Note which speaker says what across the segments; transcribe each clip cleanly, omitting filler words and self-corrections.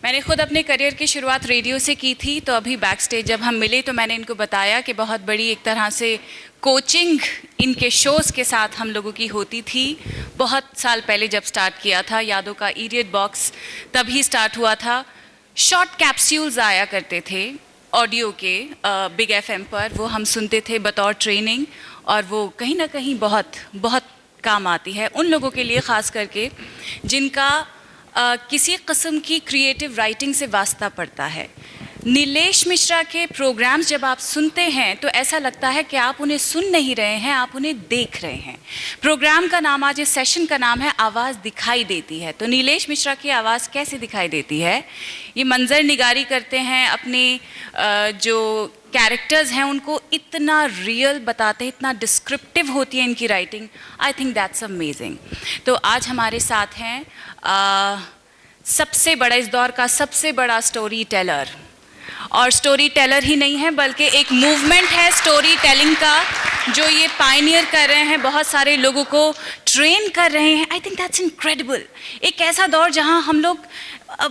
Speaker 1: मैंने खुद अपने करियर की शुरुआत रेडियो से की थी, तो अभी बैक स्टेज जब हम मिले तो मैंने इनको बताया कि बहुत बड़ी एक तरह से कोचिंग इनके शोज़ के साथ हम लोगों की होती थी। बहुत साल पहले जब स्टार्ट किया था, यादों का इडियट बॉक्स तभी स्टार्ट हुआ था। शॉर्ट कैप्सूल्स आया करते थे ऑडियो के बिग एफएम पर, वो हम सुनते थे बतौर ट्रेनिंग, और वो कहीं ना कहीं बहुत बहुत काम आती है उन लोगों के लिए, ख़ास करके जिनका किसी किस्म की क्रिएटिव राइटिंग से वास्ता पड़ता है। नीलेश मिश्रा के प्रोग्राम्स जब आप सुनते हैं तो ऐसा लगता है कि आप उन्हें सुन नहीं रहे हैं, आप उन्हें देख रहे हैं। प्रोग्राम का नाम, आज इस सेशन का नाम है आवाज़ दिखाई देती है। तो नीलेश मिश्रा की आवाज़ कैसे दिखाई देती है? ये मंजर निगारी करते हैं, अपने जो कैरेक्टर्स हैं उनको इतना रियल बताते हैं, इतना डिस्क्रिप्टिव होती है इनकी writing. I think that's amazing. तो आज हमारे साथ हैं सबसे बड़ा, इस दौर का सबसे बड़ा स्टोरी टेलर, और स्टोरी टेलर ही नहीं है बल्कि एक मूवमेंट है स्टोरी टेलिंग का जो ये पायनियर कर रहे हैं, बहुत सारे लोगों को ट्रेन कर रहे हैं। I think that's incredible. एक ऐसा दौर जहां हम लोग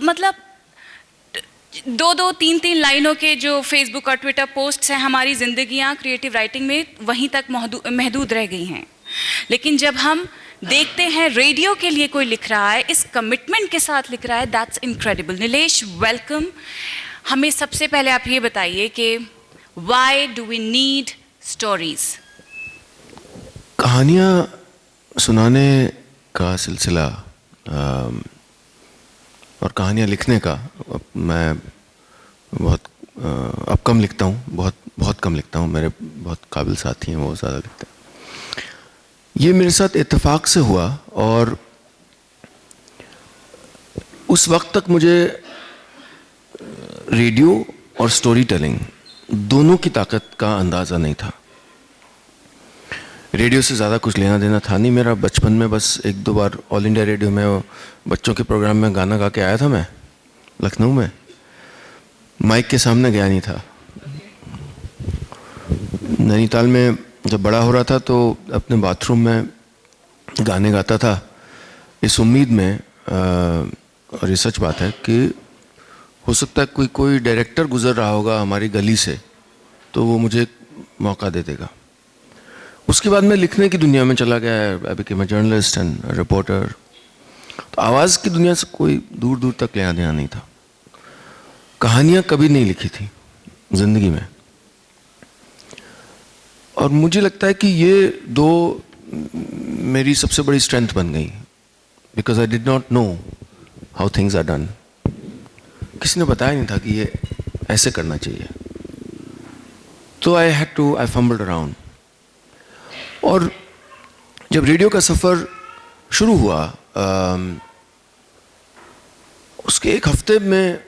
Speaker 1: मतलब दो तीन लाइनों के जो फेसबुक और ट्विटर पोस्ट्स हैं, हमारी ज़िंदगियां क्रिएटिव राइटिंग में वहीं तक महदूद रह गई हैं। लेकिन जब हम देखते हैं रेडियो के लिए कोई लिख रहा है, इस कमिटमेंट के साथ लिख रहा है, दैट्स इनक्रेडिबल। नीलेश, वेलकम। हमें सबसे पहले आप ये बताइए कि why do we need stories?
Speaker 2: कहानियाँ सुनाने का सिलसिला और कहानियाँ लिखने का मैं बहुत अब कम लिखता हूँ, बहुत कम लिखता हूँ। मेरे बहुत काबिल साथी हैं, वो ज़्यादा लिखते हैं। ये मेरे साथ इत्तेफाक से हुआ, और उस वक्त तक मुझे रेडियो और स्टोरी टेलिंग दोनों की ताकत का अंदाज़ा नहीं था। रेडियो से ज़्यादा कुछ लेना देना था नहीं मेरा। बचपन में बस एक दो बार ऑल इंडिया रेडियो में बच्चों के प्रोग्राम में गाना गा के आया था मैं, लखनऊ में। माइक के सामने गया नहीं था। नैनीताल में जब बड़ा हो रहा था तो अपने बाथरूम में गाने गाता था, इस उम्मीद में, और ये सच बात है कि हो सकता है कोई डायरेक्टर गुजर रहा होगा हमारी गली से तो वो मुझे मौका दे देगा। उसके बाद मैं लिखने की दुनिया में चला गया। I became a journalist and reporter. तो आवाज़ की दुनिया से कोई दूर दूर तक लेना देना नहीं था। कहानियाँ कभी नहीं लिखी थी ज़िंदगी में, और मुझे लगता है कि ये दो मेरी सबसे बड़ी स्ट्रेंथ बन गई, because I did not know how things are done. किसी ने बताया नहीं था कि ये ऐसे करना चाहिए, तो आई फम्बल्ड अराउंड। और जब रेडियो का सफ़र शुरू हुआ, उसके एक हफ्ते में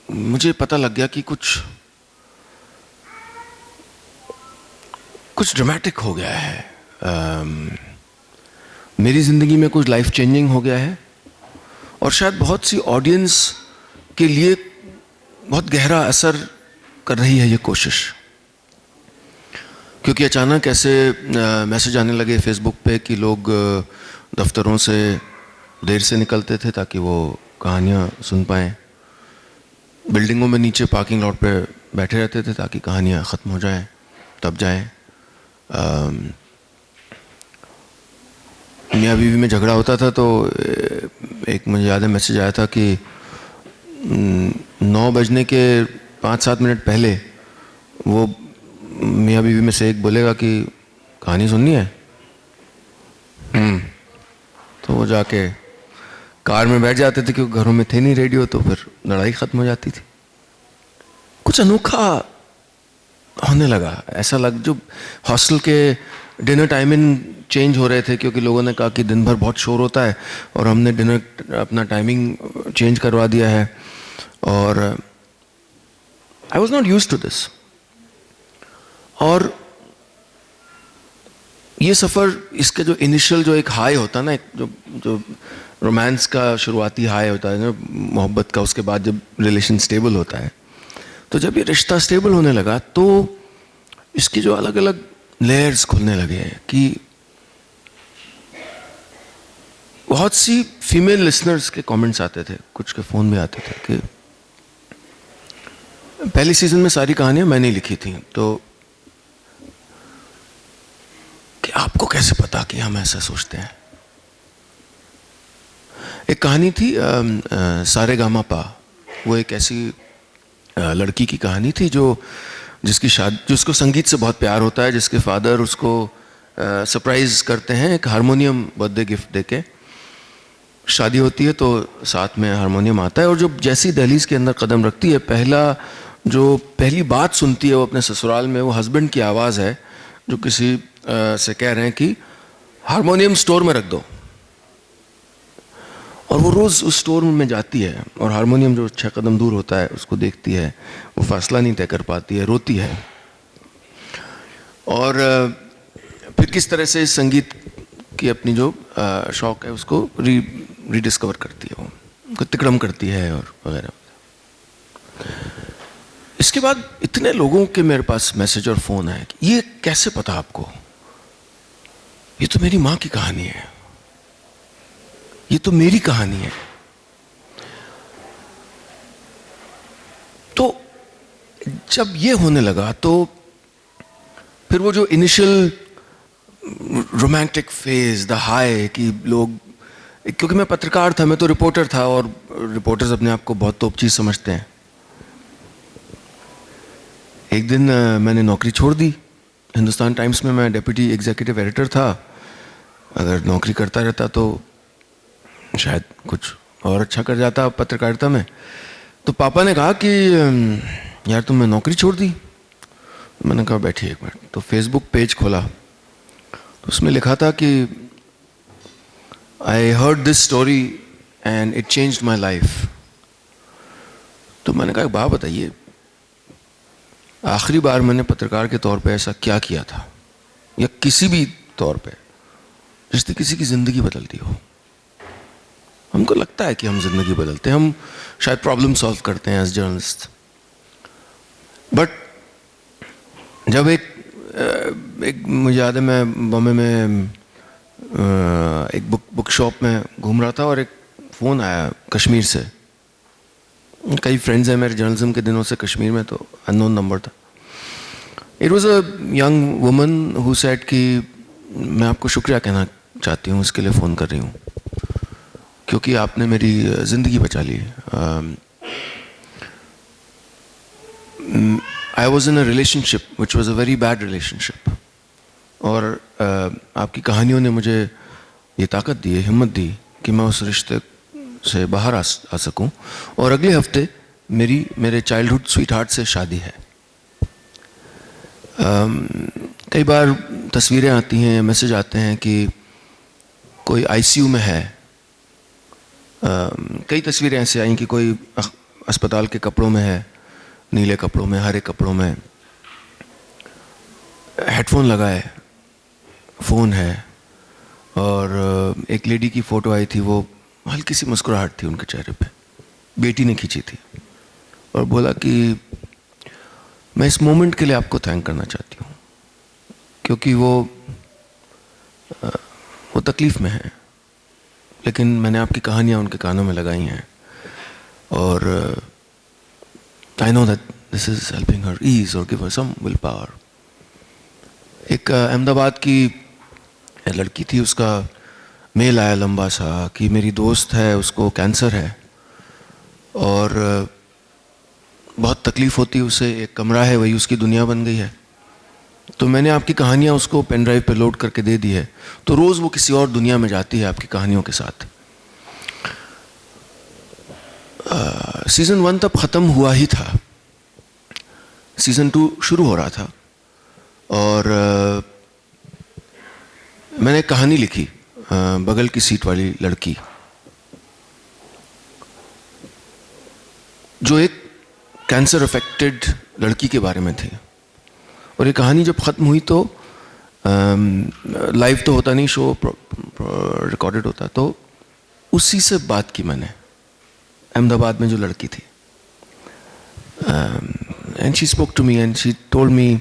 Speaker 2: मुझे पता लग गया कि कुछ ड्रामेटिक हो गया है। मेरी ज़िंदगी में कुछ लाइफ चेंजिंग हो गया है, और शायद बहुत सी ऑडियंस के लिए बहुत गहरा असर कर रही है ये कोशिश। क्योंकि अचानक ऐसे मैसेज आने लगे फेसबुक पे कि लोग दफ्तरों से देर से निकलते थे ताकि वो कहानियाँ सुन पाएँ। बिल्डिंगों में नीचे पार्किंग लॉट पे बैठे रहते थे ताकि कहानियाँ ख़त्म हो जाएं, तब जाएं। मियाँ बीवी में झगड़ा होता था तो एक मुझे याद है मैसेज आया था कि 9 बजने के 5-7 मिनट पहले वो मियाँ बीवी में से एक बोलेगा कि कहानी सुननी है। तो वो जाके कार में बैठ जाते थे, क्योंकि घरों में थे नहीं रेडियो, तो फिर लड़ाई ख़त्म हो जाती थी। कुछ अनोखा होने लगा। ऐसा जो हॉस्टल के डिनर टाइमिंग चेंज हो रहे थे, क्योंकि लोगों ने कहा कि दिन भर बहुत शोर होता है, और हमने डिनर अपना टाइमिंग चेंज करवा दिया है। और I was not used to this. और ये सफ़र, इसके जो इनिशियल जो एक हाई होता है ना, एक जो रोमांस का शुरुआती हाई होता है ना, मोहब्बत का, उसके बाद जब रिलेशन स्टेबल होता है, तो जब ये रिश्ता स्टेबल होने लगा तो इसकी जो अलग अलग लेयर्स खुलने लगे हैं कि बहुत सी फीमेल लिसनर्स के कमेंट्स आते थे, कुछ के फ़ोन में आते थे कि पहली सीज़न में सारी कहानियाँ मैंने लिखी थी, तो कि आपको कैसे पता कि हम ऐसा सोचते हैं। एक कहानी थी सारेगामापा, वो एक ऐसी लड़की की कहानी थी जिसको संगीत से बहुत प्यार होता है, जिसके फादर उसको सरप्राइज करते हैं एक हारमोनियम बर्थडे गिफ्ट देके। शादी होती है तो साथ में हारमोनियम आता है, और जब जैसी दहलीज के अंदर कदम रखती है, पहली बात सुनती है वो अपने ससुराल में, वो हस्बैंड की आवाज़ है जो किसी से कह रहे हैं कि हारमोनियम स्टोर में रख दो। और वो रोज़ उस स्टोर में जाती है और हारमोनियम जो 6 कदम दूर होता है उसको देखती है, वो फासला नहीं तय कर पाती है, रोती है। और फिर किस तरह से इस संगीत की अपनी जो शौक़ है उसको रीडिस्कवर करती है, वो तिकड़म करती है और वगैरह। इसके बाद इतने लोगों के मेरे पास मैसेज और फ़ोन आए कि ये कैसे पता आपको, ये तो मेरी माँ की कहानी है, ये तो मेरी कहानी है। तो जब ये होने लगा तो फिर वो जो initial romantic phase, the high, कि लोग, क्योंकि मैं पत्रकार था, मैं तो रिपोर्टर था, और रिपोर्टर्स अपने आप को बहुत तोप चीज़ समझते हैं। एक दिन मैंने नौकरी छोड़ दी। हिंदुस्तान टाइम्स में मैं डेप्यूटी एग्जीक्यूटिव एडिटर था। अगर नौकरी करता रहता तो शायद कुछ और अच्छा कर जाता पत्रकारिता में। तो पापा ने कहा कि यार तुमने नौकरी छोड़ दी। मैंने कहा बैठिए एक मिनट। तो फेसबुक पेज खोला, तो उसमें लिखा था कि I heard this story and it changed my life. तो मैंने कहा बात बताइए, आखिरी बार मैंने पत्रकार के तौर पे ऐसा क्या किया था, या किसी भी तौर पे, जिससे किसी की ज़िंदगी बदलती हो। हमको लगता है कि हम ज़िंदगी बदलते हैं, हम शायद प्रॉब्लम सॉल्व करते हैं एज जर्नलिस्ट। बट जब एक मुझे याद है, मैं बॉम्बे में एक बुक शॉप में घूम रहा था और एक फ़ोन आया कश्मीर से। कई फ्रेंड्स हैं मेरे जर्नलिज्म के दिनों से कश्मीर में, तो अननोन नंबर था। It was a young woman who said कि मैं आपको शुक्रिया कहना चाहती हूँ, इसके लिए फ़ोन कर रही हूँ क्योंकि आपने मेरी ज़िंदगी बचा ली। I was in a relationship which was a very bad relationship, और आपकी कहानियों ने मुझे ये ताकत दी, हिम्मत दी कि मैं उस रिश्ते से बाहर आ सकूं, और अगले हफ्ते मेरे चाइल्डहुड स्वीट हार्ट से शादी है। कई बार तस्वीरें आती हैं, मैसेज आते हैं कि कोई आईसीयू में है। कई तस्वीरें ऐसे आई कि कोई अस्पताल के कपड़ों में है, नीले कपड़ों में, हरे कपड़ों में, हेडफोन लगाए, फ़ोन है, और एक लेडी की फ़ोटो आई थी, वो हल्की सी मुस्कुराहट थी उनके चेहरे पे, बेटी ने खींची थी, और बोला कि मैं इस मोमेंट के लिए आपको थैंक करना चाहती हूँ क्योंकि वो तकलीफ़ में है, लेकिन मैंने आपकी कहानियाँ उनके कानों में लगाई हैं, और I know that this is helping her ease और give her some will power. एक अहमदाबाद की लड़की थी, उसका मेल आया लंबा सा कि मेरी दोस्त है, उसको कैंसर है और बहुत तकलीफ़ होती है उसे, एक कमरा है वही उसकी दुनिया बन गई है। तो मैंने आपकी कहानियाँ उसको पेन ड्राइव पे लोड करके दे दी है, तो रोज़ वो किसी और दुनिया में जाती है आपकी कहानियों के साथ। सीज़न 1 तब ख़त्म हुआ ही था, सीज़न 2 शुरू हो रहा था, और मैंने एक कहानी लिखी, बगल की सीट वाली लड़की, जो एक कैंसर अफेक्टेड लड़की के बारे में थी। और ये कहानी जब ख़त्म हुई तो लाइव तो होता नहीं, शो रिकॉर्डेड होता, तो उसी से बात की मैंने, अहमदाबाद में जो लड़की थी, and she spoke to me and she told me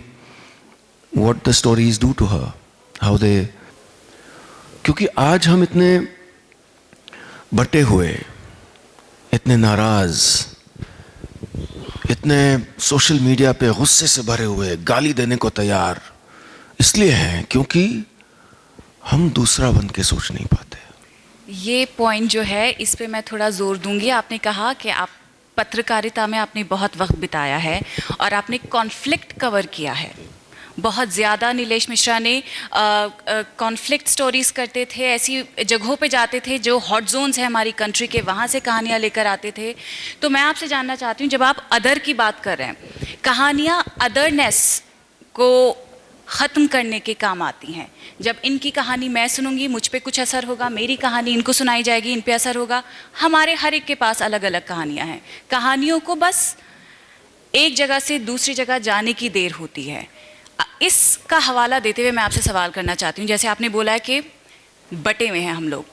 Speaker 2: what the stories do to her, how they, क्योंकि आज हम इतने बटे हुए, इतने नाराज, इतने सोशल मीडिया पे गुस्से से भरे हुए, गाली देने को तैयार इसलिए हैं क्योंकि हम दूसरा बन के सोच नहीं पाते।
Speaker 1: ये पॉइंट जो है इस पे मैं थोड़ा जोर दूंगी। आपने कहा कि आप पत्रकारिता में आपने बहुत वक्त बिताया है और आपने कॉन्फ्लिक्ट कवर किया है बहुत ज़्यादा। नीलेश मिश्रा ने कॉन्फ्लिक्ट स्टोरीज़ करते थे, ऐसी जगहों पे जाते थे जो हॉट जोन्स है हमारी कंट्री के, वहाँ से कहानियाँ लेकर आते थे। तो मैं आपसे जानना चाहती हूँ, जब आप अदर की बात कर रहे हैं, कहानियाँ अदरनेस को ख़त्म करने के काम आती हैं। जब इनकी कहानी मैं सुनूंगी, मुझ पे कुछ असर होगा, मेरी कहानी इनको सुनाई जाएगी, इन पे असर होगा। हमारे हर एक के पास अलग अलग कहानियाँ हैं। कहानियों को बस एक जगह से दूसरी जगह जाने की देर होती है। इसका हवाला देते हुए मैं आपसे सवाल करना चाहती हूँ, जैसे आपने बोला है कि बटे हुए हैं हम लोग।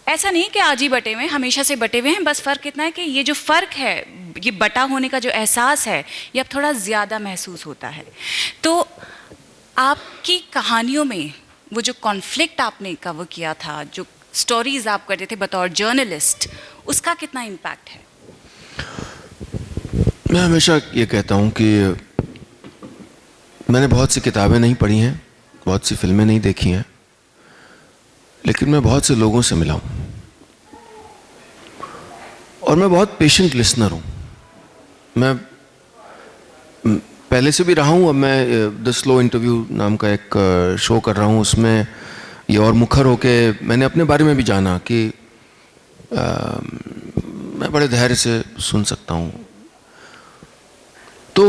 Speaker 1: ऐसा नहीं कि आज ही बटे हुए हैं, हमेशा से बटे हुए हैं। बस फ़र्क इतना है कि ये जो फ़र्क है, ये बटा होने का जो एहसास है, ये अब थोड़ा ज़्यादा महसूस होता है। तो आपकी कहानियों में वो जो कॉन्फ्लिक्ट आपने कवर किया था, जो स्टोरीज आप करते थे बतौर जर्नलिस्ट, उसका कितना इम्पैक्ट है?
Speaker 2: मैं हमेशा ये कहता हूँ कि मैंने बहुत सी किताबें नहीं पढ़ी हैं, बहुत सी फिल्में नहीं देखी हैं, लेकिन मैं बहुत से लोगों से मिला हूँ और मैं बहुत पेशेंट लिसनर हूँ। मैं पहले से भी रहा हूँ। अब मैं द स्लो इंटरव्यू नाम का एक शो कर रहा हूँ, उसमें ये और मुखर होके मैंने अपने बारे में भी जाना कि मैं बड़े धैर्य से सुन सकता हूँ। तो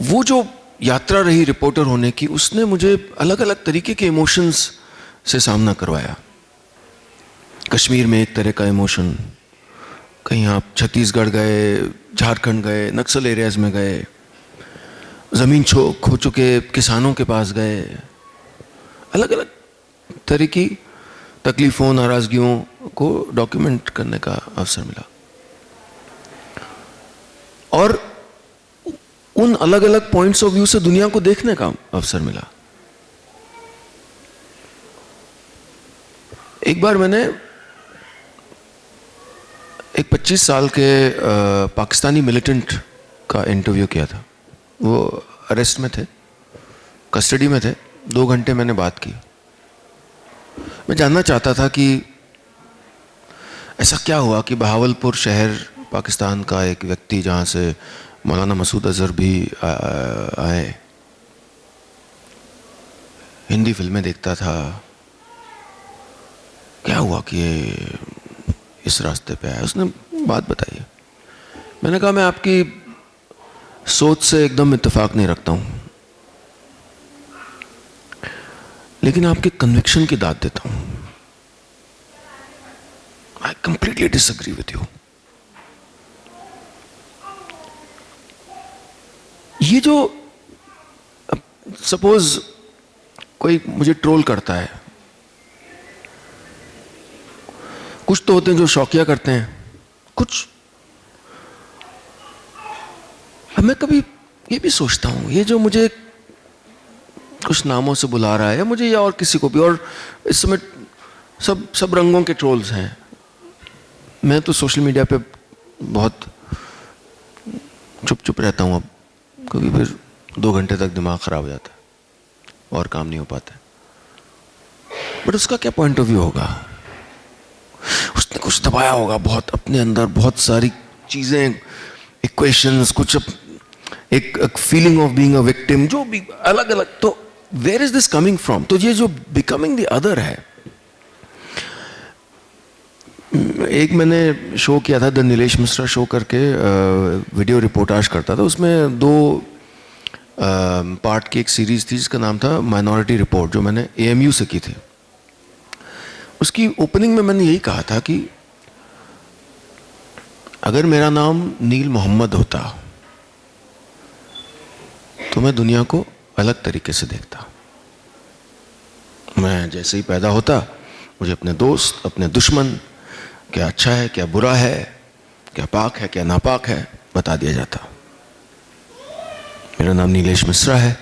Speaker 2: वो जो यात्रा रही रिपोर्टर होने की, उसने मुझे अलग अलग तरीके के इमोशंस से सामना करवाया। कश्मीर में एक तरह का इमोशन, कहीं आप छत्तीसगढ़ गए, झारखंड गए, नक्सल एरियाज में गए, ज़मीन खो चुके किसानों के पास गए, अलग अलग तरह की तकलीफ़ों, नाराज़गियों को डॉक्यूमेंट करने का अवसर मिला और उन अलग अलग पॉइंट्स ऑफ व्यू से दुनिया को देखने का अवसर मिला। एक बार मैंने एक 25 साल के पाकिस्तानी मिलिटेंट का इंटरव्यू किया था। वो अरेस्ट में थे, कस्टडी में थे। 2 घंटे मैंने बात की। मैं जानना चाहता था कि ऐसा क्या हुआ कि बहावलपुर शहर पाकिस्तान का एक व्यक्ति, जहाँ से मौलाना मसूद अजहर भी आए, हिंदी फिल्में देखता था, क्या हुआ कि ये इस रास्ते पे आया। उसने बात बताई। मैंने कहा, मैं आपकी सोच से एकदम इत्तेफाक नहीं रखता हूं, लेकिन आपके कन्विक्शन की दाद देता हूं। I completely disagree with you. ये जो सपोज कोई मुझे ट्रोल करता है, कुछ तो होते हैं जो शौकिया करते हैं, कुछ। अब मैं कभी ये भी सोचता हूं, ये जो मुझे कुछ नामों से बुला रहा है, या मुझे या और किसी को भी, और इस समय सब रंगों के ट्रोल्स हैं। मैं तो सोशल मीडिया पे बहुत चुप रहता हूं अब, क्योंकि फिर 2 घंटे तक दिमाग खराब हो जाता है और काम नहीं हो पाता। बट उसका क्या पॉइंट ऑफ व्यू होगा? उसने कुछ दबाया होगा बहुत अपने अंदर, बहुत सारी चीजें, इक्वेशंस, कुछ एक feeling of being a victim, जो भी अलग अलग। तो where is this coming from? तो ये जो बिकमिंग द अदर है। एक मैंने शो किया था, द नीलेश मिश्रा शो करके, वीडियो रिपोर्टाज करता था। उसमें 2 पार्ट की एक सीरीज थी जिसका नाम था माइनॉरिटी रिपोर्ट, जो मैंने AMU से की थी। उसकी ओपनिंग में मैंने यही कहा था कि अगर मेरा नाम नील मोहम्मद होता तो मैं दुनिया को अलग तरीके से देखता। मैं जैसे ही पैदा होता, मुझे अपने दोस्त, अपने दुश्मन, क्या अच्छा है, क्या बुरा है, क्या पाक है, क्या नापाक है, बता दिया जाता। मेरा नाम नीलेश मिश्रा है।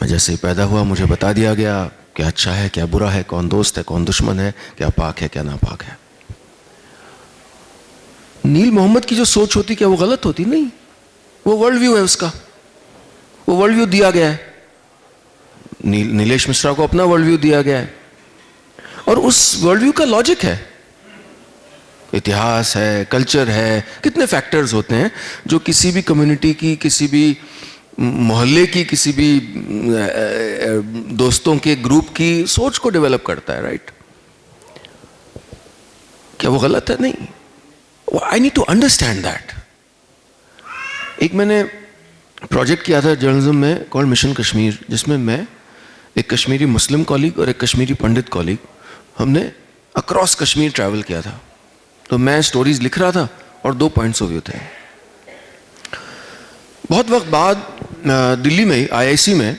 Speaker 2: मैं जैसे ही पैदा हुआ, मुझे बता दिया गया क्या अच्छा है, क्या बुरा है, कौन दोस्त है, कौन दुश्मन है, क्या पाक है, क्या नापाक है। नील मोहम्मद की जो सोच होती क्या वो गलत होती? नहीं, वो वर्ल्ड व्यू है उसका, वो वर्ल्ड व्यू दिया गया है। नीलेश मिश्रा को अपना वर्ल्ड व्यू दिया गया है और उस वर्ल्ड व्यू का लॉजिक है, इतिहास है, कल्चर है, कितने फैक्टर्स होते हैं जो किसी भी कम्युनिटी की, किसी भी मोहल्ले की, किसी भी दोस्तों के ग्रुप की सोच को डेवलप करता है, राइट? क्या वो गलत है? नहीं, I need to understand that. एक मैंने प्रोजेक्ट किया था जर्नलिज्म में कॉल्ड मिशन कश्मीर, जिसमें मैं, एक कश्मीरी मुस्लिम कॉलीग और एक कश्मीरी पंडित कॉलीग, हमने अक्रॉस कश्मीर ट्रैवल किया था। तो मैं स्टोरीज लिख रहा था और 2 पॉइंट्स ऑफ व्यू थे। बहुत वक्त बाद दिल्ली में आईआईसी में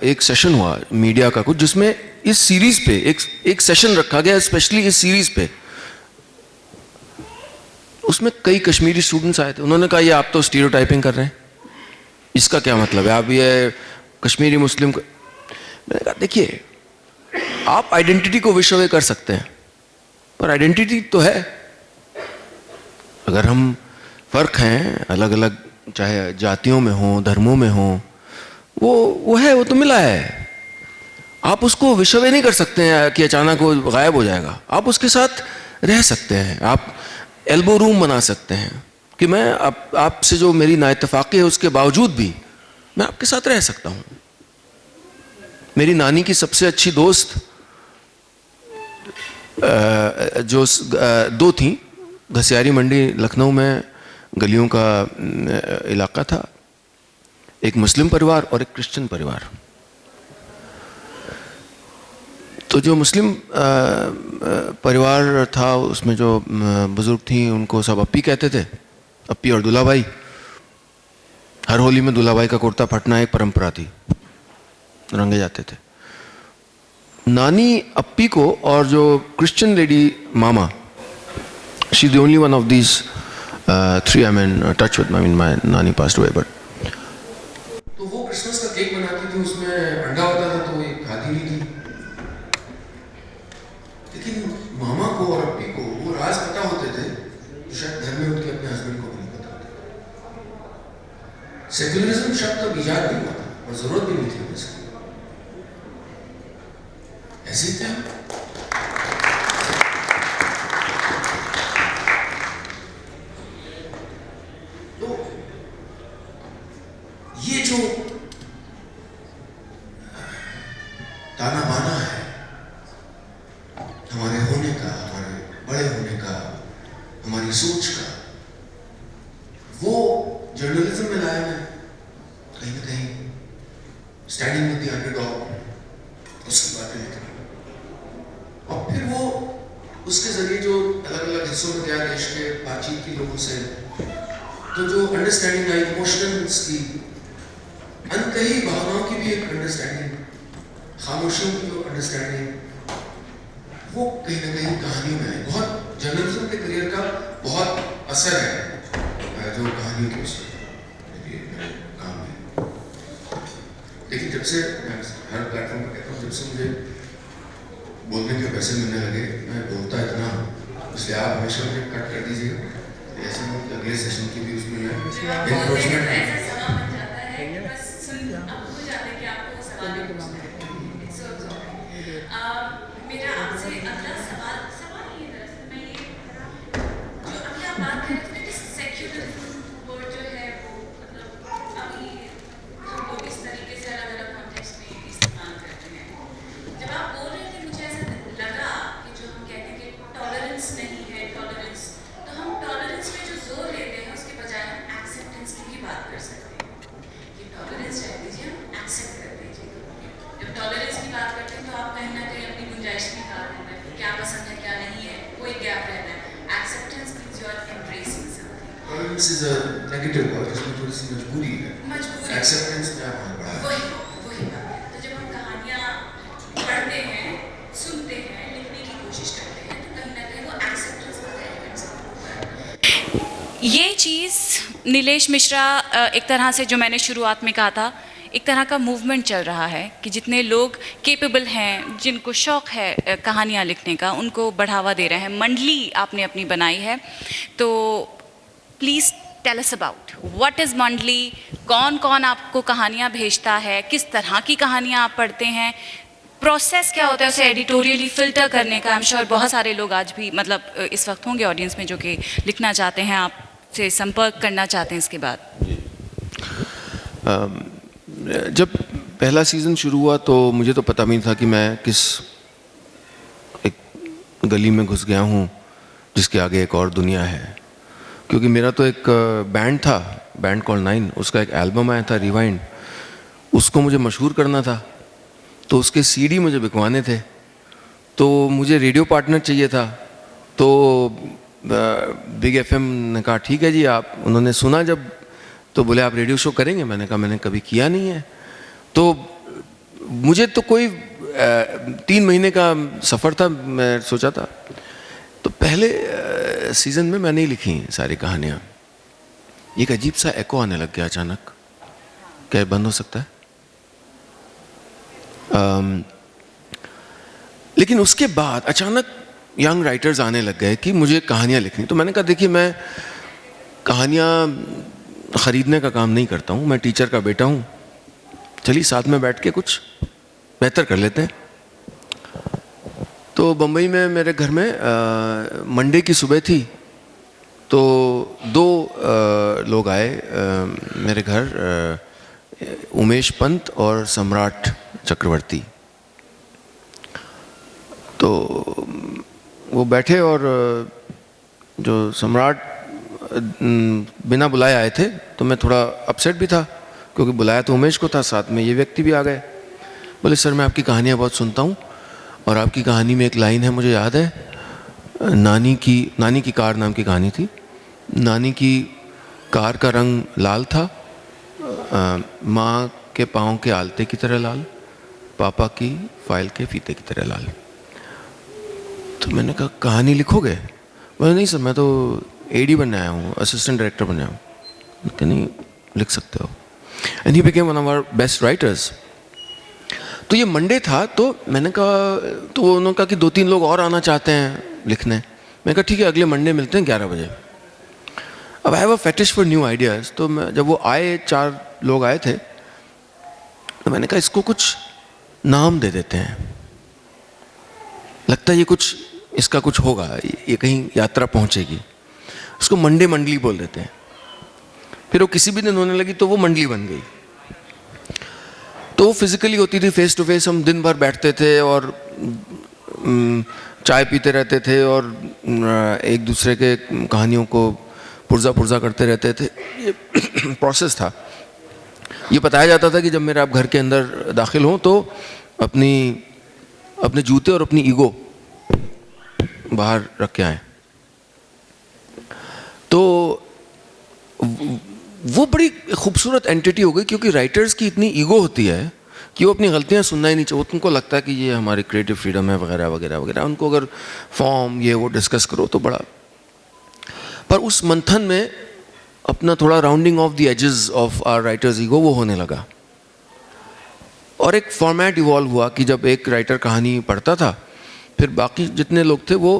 Speaker 2: एक सेशन हुआ मीडिया का कुछ, जिसमें इस सीरीज पे एक सेशन रखा गया स्पेशली इस सीरीज पे। उसमें कई कश्मीरी स्टूडेंट्स आए थे। उन्होंने कहा ये आप तो स्टीरियोटाइपिंग कर रहे हैं, इसका क्या मतलब है? आप ये कश्मीरी मुस्लिम को... मैंने कहा देखिए, आप आइडेंटिटी को विश्व कर सकते हैं, पर आइडेंटिटी तो है। अगर हम फर्क हैं अलग अलग, चाहे जातियों में हो, धर्मों में हो, वो है, वो तो मिला है। आप उसको विश्व नहीं कर सकते हैं कि अचानक वो गायब हो जाएगा। आप उसके साथ रह सकते हैं, आप एल्बो रूम बना सकते हैं कि मैं आपसे जो मेरी नाइतफाकी है उसके बावजूद भी मैं आपके साथ रह सकता हूं। मेरी नानी की सबसे अच्छी दोस्त जो 2 थी, घसियारी मंडी लखनऊ में गलियों का इलाका था, एक मुस्लिम परिवार और एक क्रिश्चियन परिवार। तो जो मुस्लिम परिवार था उसमें जो बुजुर्ग थी उनको सब अप्पी कहते थे, अप्पी और दूल्हा भाई। हर होली में दूल्हा भाई का कुर्ता फटना एक परंपरा थी, रंगे जाते थे। नानी अप्पी को और जो Christian lady mama, she is the only one of these 3 I am in touch with. I mean my नानी पास्ड अवे, बट तो वो क्रिसमस का केक बनाती थी, उसमें अंडा होता था, तो ये खाती नहीं थी। लेकिन मामा को और अप्पी को वो राज पता होते थे जो शायद घर में उनके अपने हस्बैंड को भी नहीं पता होते। सेक्युलरिज्म शब्द तब इजाद नहीं हुआ था और जरूरत भी नहीं थी इसकी। ऐसे ही थे हम। तो ये जो ताना बाना है हमारे होने का, हमारे बड़े होने का, हमारी सोच का, वो जर्नलिज्म में लाया है कहीं ना कहीं। स्टैंडिंग विद द अंडरडॉग, उसकी बातें लिखना, और फिर वो उसके जरिए जो अलग अलग हिस्सों में गया देश के, बातचीत की लोगों से, तो जो अंडरस्टैंडिंग आई इमोशंस की, अनकही भावनाओं की भी एक अंडरस्टैंडिंग, खामोशियों की जो अंडरस्टैंडिंग, वो कहीं ना कहीं कहानियों में है। बहुत जर्नलिज्म के करियर का बहुत असर है जो कहानियों के उसमें मेरे काम में। लेकिन जब से मैं हर प्लेटफॉर्म पर कहता हूँ, जब से मुझे बोलने के पैसे मिलने लगे, मैं बोलता इतना हूँ, इसलिए आप हमेशा मुझे कट कर दीजिएगा। ऐसे में अगले सेशन की भी उसमें
Speaker 1: मेरा आपसे अगला सवाल ये दरअसल मैं ये जो अभी आप बात कर रहे थे ना, सेक्युलरिज्म वर्ड जो है वो मतलब अभी लोग इस तरीके से अलग अलग कॉन्टेक्स्ट में इस्तेमाल करते हैं। जब आप बोल रहे थे मुझे ऐसा लगा कि जो हम कहते हैं कि टॉलरेंस नहीं है, टॉलरेंस, तो हम टॉलरेंस पे जो जोर देते हैं उसके बजाय हम एक्सेप्टेंस की भी बात कर सकते हैं कि टॉलरेंस रह दीजिए, हम एक्सेप्ट कर दीजिए। जब टॉलरेंस की बात करते हैं तो आप कहीं ना कहीं अपनी गुंजाइश निकाल देते हैं, क्या पसंद है क्या नहीं है, कोई गैप रहता है। Acceptance means you are embracing something.
Speaker 2: Tolerance is a negative word, इसमें थोड़ी सी मजबूरी है। एक्सेप्टेंस क्या बहुत बड़ा है।
Speaker 1: वही बात है। तो जब हम कहानियाँ पढ़ते हैं, सुनते हैं, लिखने की कोशिश करते हैं, तो कहीं ना कहीं वो एक्सेप्टेंस का एलिमेंट्स होता है। ये चीज़ नीलेश मिश्रा एक तरह से, जो मैंने शुरुआत में कहा था, एक तरह का मूवमेंट चल रहा है कि जितने लोग केपेबल हैं, जिनको शौक़ है कहानियाँ लिखने का, उनको बढ़ावा दे रहे हैं। मंडली आपने अपनी बनाई है, तो please tell us about what is mandali, कौन कौन आपको कहानियाँ भेजता है, किस तरह की कहानियाँ आप पढ़ते हैं, प्रोसेस क्या होता है उसे एडिटोरियली फ़िल्टर करने का। आई एम श्योर बहुत सारे लोग आज भी मतलब इस वक्त होंगे ऑडियंस में जो कि लिखना चाहते हैं, आपसे संपर्क करना चाहते हैं इसके बाद।
Speaker 2: जब पहला सीज़न शुरू हुआ तो मुझे तो पता भी नहीं था कि मैं किस एक गली में घुस गया हूँ जिसके आगे एक और दुनिया है, क्योंकि मेरा तो एक बैंड था, बैंड कॉल 9, उसका एक एल्बम आया था रिवाइंड, उसको मुझे मशहूर करना था, तो उसके सीडी मुझे बिकवाने थे, तो मुझे रेडियो पार्टनर चाहिए था। तो बिग एफएम ने कहा ठीक है जी आप, उन्होंने सुना जब तो बोले आप रेडियो शो करेंगे, मैंने कहा मैंने कभी किया नहीं है। तो मुझे तो कोई 3 महीने का सफ़र था, मैं सोचा था। तो पहले सीज़न में मैंने ही लिखी सारी कहानियाँ। एक अजीब सा एको आने लग गया अचानक, क्या बंद हो सकता है? लेकिन उसके बाद अचानक यंग राइटर्स आने लग गए कि मुझे कहानियाँ लिखनी। तो मैंने कहा देखिए मैं कहानियाँ ख़रीदने का काम नहीं करता हूँ, मैं टीचर का बेटा हूँ, चलिए साथ में बैठ के कुछ बेहतर कर लेते हैं। तो बम्बई में मेरे घर में मंडे की सुबह थी, तो 2 लोग आए मेरे घर, उमेश पंत और सम्राट चक्रवर्ती। तो वो बैठे और जो सम्राट बिना बुलाए आए थे, तो मैं थोड़ा अपसेट भी था क्योंकि बुलाया तो उमेश को था, साथ में ये व्यक्ति भी आ गए। बोले सर मैं आपकी कहानियाँ बहुत सुनता हूँ और आपकी कहानी में एक लाइन है मुझे याद है, नानी की कार नाम की कहानी थी। नानी की कार का रंग लाल था, माँ के पाँव के आलते की तरह लाल, पापा की फाइल के फीते की तरह लाल। तो मैंने कहा कहानी लिखोगे? बोले नहीं सर मैं तो एडी बनने आया हूँ, असिस्टेंट डायरेक्टर बनने आया हूँ। कि नहीं लिख सकते हो। And he became one of our best writers. तो ये मंडे था, तो मैंने कहा, तो उन्होंने कहा कि 2-3 लोग और आना चाहते हैं लिखने। मैंने कहा ठीक है अगले मंडे मिलते हैं 11 बजे। अब I have a fetish for new ideas. तो मैं जब वो आए, 4 लोग आए थे, तो मैंने कहा इसको कुछ नाम दे देते हैं, लगता है ये कुछ इसका कुछ होगा, ये कहीं यात्रा पहुंचेगी, उसको मंडे मंडली बोल देते हैं। फिर वो किसी भी दिन होने लगी तो वो मंडली बन गई। तो वो फिजिकली होती थी, फेस टू फेस, हम दिन भर बैठते थे और चाय पीते रहते थे और एक दूसरे के कहानियों को पुर्जा करते रहते थे। ये प्रोसेस था। ये बताया जाता था कि जब मेरे आप घर के अंदर दाखिल हों तो अपने जूते और अपनी ईगो बाहर रख के आए। तो वो बड़ी खूबसूरत एंटिटी हो गई, क्योंकि राइटर्स की इतनी ईगो होती है कि वो अपनी गलतियां सुनना ही नहीं चाहिए। उनको लगता है कि ये हमारी क्रिएटिव फ्रीडम है वगैरह वगैरह वगैरह। उनको अगर फॉर्म ये वो डिस्कस करो तो बड़ा, पर उस मंथन में अपना थोड़ा rounding off the edges of our writers ego वो होने लगा। और एक फॉर्मेट इवॉल्व हुआ कि जब एक राइटर कहानी पढ़ता था, फिर बाकी जितने लोग थे वो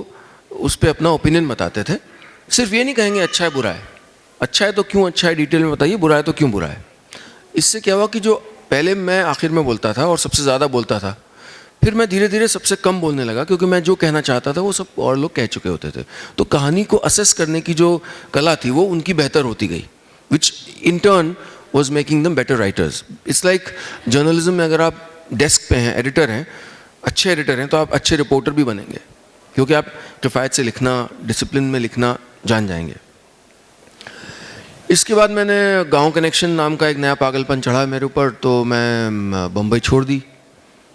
Speaker 2: उस पर अपना ओपिनियन बताते थे। सिर्फ ये नहीं कहेंगे अच्छा है बुरा है, अच्छा है तो क्यों अच्छा है डिटेल में बताइए, बुरा है तो क्यों बुरा है। इससे क्या हुआ कि जो पहले मैं आखिर में बोलता था और सबसे ज़्यादा बोलता था, फिर मैं धीरे धीरे सबसे कम बोलने लगा, क्योंकि मैं जो कहना चाहता था वो सब और लोग कह चुके होते थे। तो कहानी को असेस करने की जो कला थी वो उनकी बेहतर होती गई, which in turn was making them better writers. It's like journalism में अगर आप डेस्क पे हैं, एडिटर हैं, अच्छे एडिटर हैं, तो आप अच्छे रिपोर्टर भी बनेंगे, क्योंकि आप किफ़ायत से लिखना, डिसिप्लिन में लिखना जान जाएंगे। इसके बाद मैंने गांव कनेक्शन नाम का एक नया पागलपन चढ़ा मेरे ऊपर, तो मैं बम्बई छोड़ दी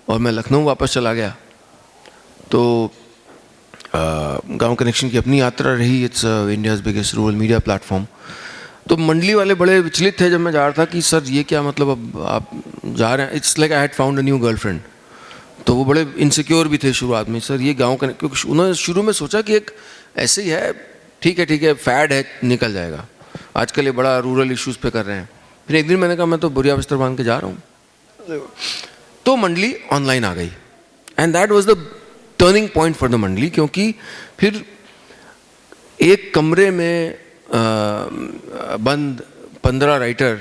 Speaker 2: और मैं लखनऊ वापस चला गया। तो गांव कनेक्शन की अपनी यात्रा रही। It's India's biggest rural media platform. तो मंडली वाले बड़े विचलित थे जब मैं जा रहा था कि सर ये क्या मतलब, अब आप जा रहे हैं। It's like I had found a new girlfriend. तो वो बड़े इनसिक्योर भी थे शुरुआत में, सर ये गांव कनेक्ट, क्योंकि उन्होंने शुरू में सोचा कि एक ऐसे ही है, ठीक है फैड है, निकल जाएगा। आजकल ये बड़ा रूरल इश्यूज़ पे कर रहे हैं। फिर एक दिन मैंने कहा मैं तो बुरिया बिस्तर बांध के जा रहा हूँ। तो मंडली ऑनलाइन आ गई, and that was the turning point for the मंडली, क्योंकि फिर एक कमरे में बंद 15 राइटर